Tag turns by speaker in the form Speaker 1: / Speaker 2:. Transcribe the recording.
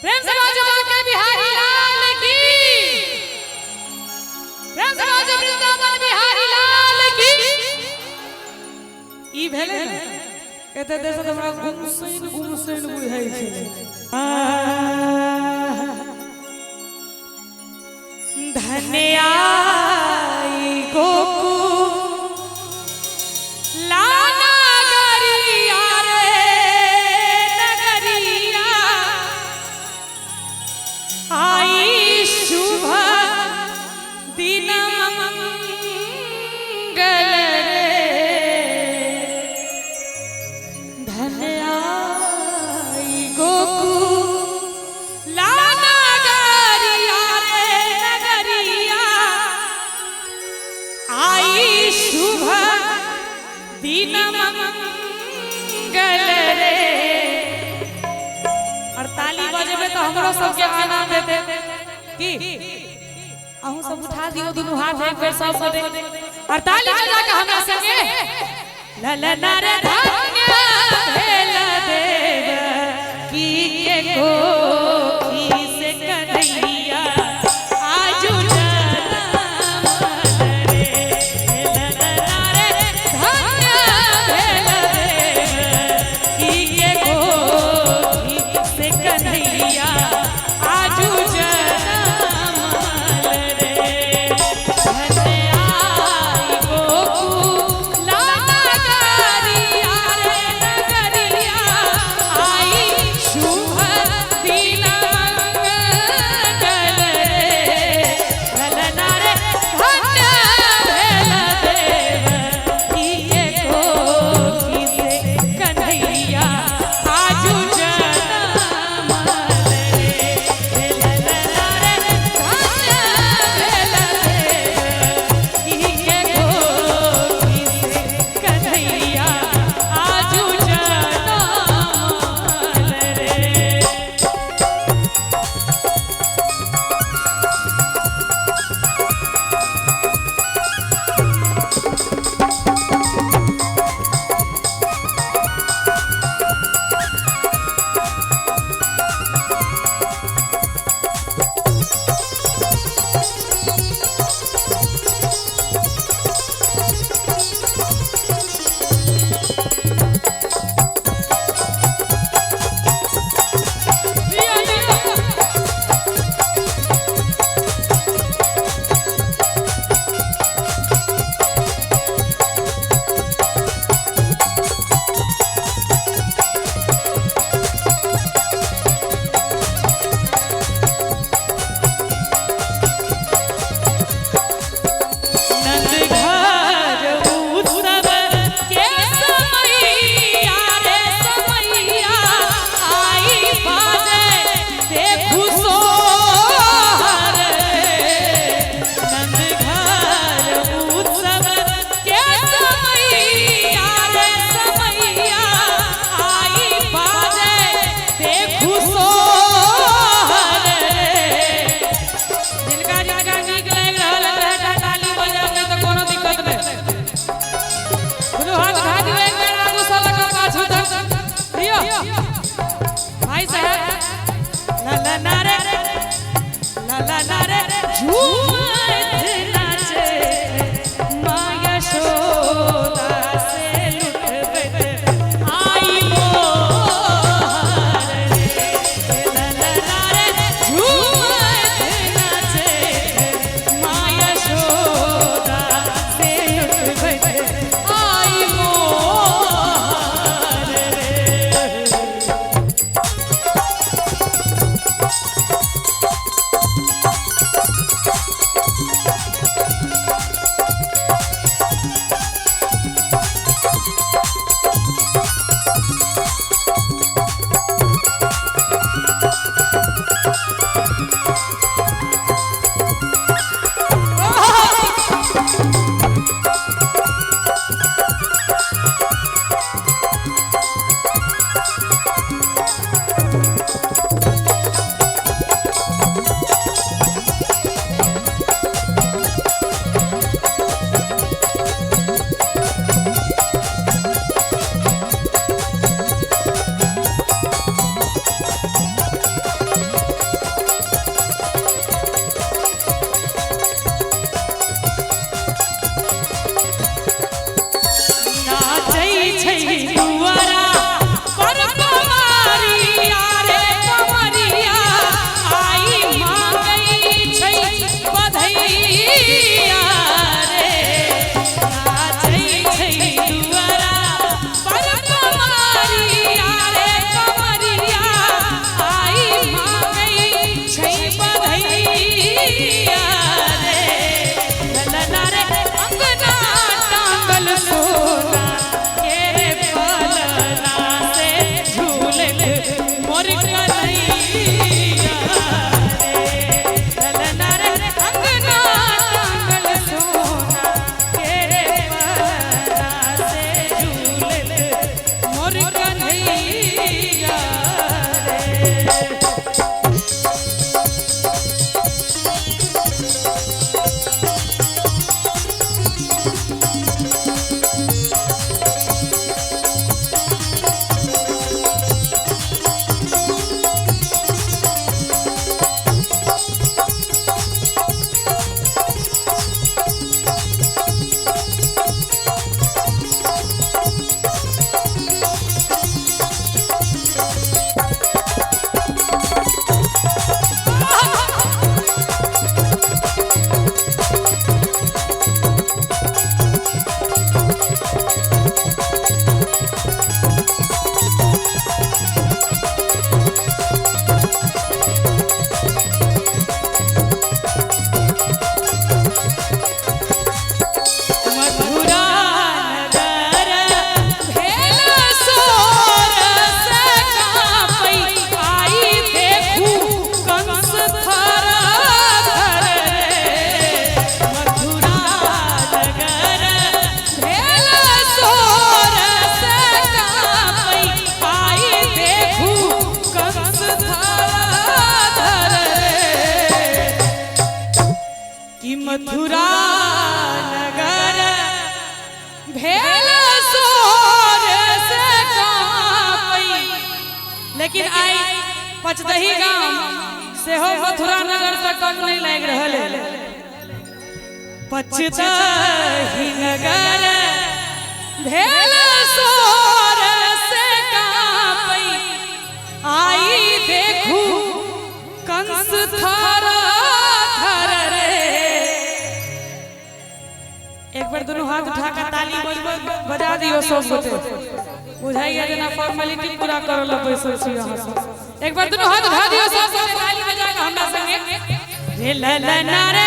Speaker 1: प्रेम से बाजू बाके बिहारी लाल की, प्रेम से बाजू वृंदावन बिहारी लाल की। ई भेले ना एते देश त हमरा गुमसैन बुझाइ छै। धन्याई गोकुल लाना गरिया रे नगरिया आई शुभ दिन मंगल रे। धन्याई गोकुल लाना गरिया रे नगरिया आई शुभ दिन मंगल रे। और ताली बजेबे तो हमरो सबके आनंद देते की अहू सब उठा दियो दुनु हाथ एक बेर सब गोटे और ताली बजा के हमरा संगे ललना रे धन्य भेल देव की के कोठी से कन्हैया आजू भाई साहब ललना रे झूमत नाचे माया शोदा से लुटबे आई मोहर रे। ललना रे झूमत नाचे माया शोदा से लुटबे आई मोहर रे। मथुरा नगर भेल सोर से कांपई। लेकिन आई पचदही गांव से हो मथुरा नगर से कम नहीं लग रहल है। पचदही नगर भेल सोर से कांपई। आई देखू कंस थारा थर रे। एक बार दोनों हाथ उठा कर ताली बजा दियो सब गोटे। बुझाइए जना फॉर्मेलिटी पूरा कर लो पैसा छी यहां से। एक बार दोनों हाथ उठा दियो सब गोटे ताली बजा के हमरा संगे रे ललना रे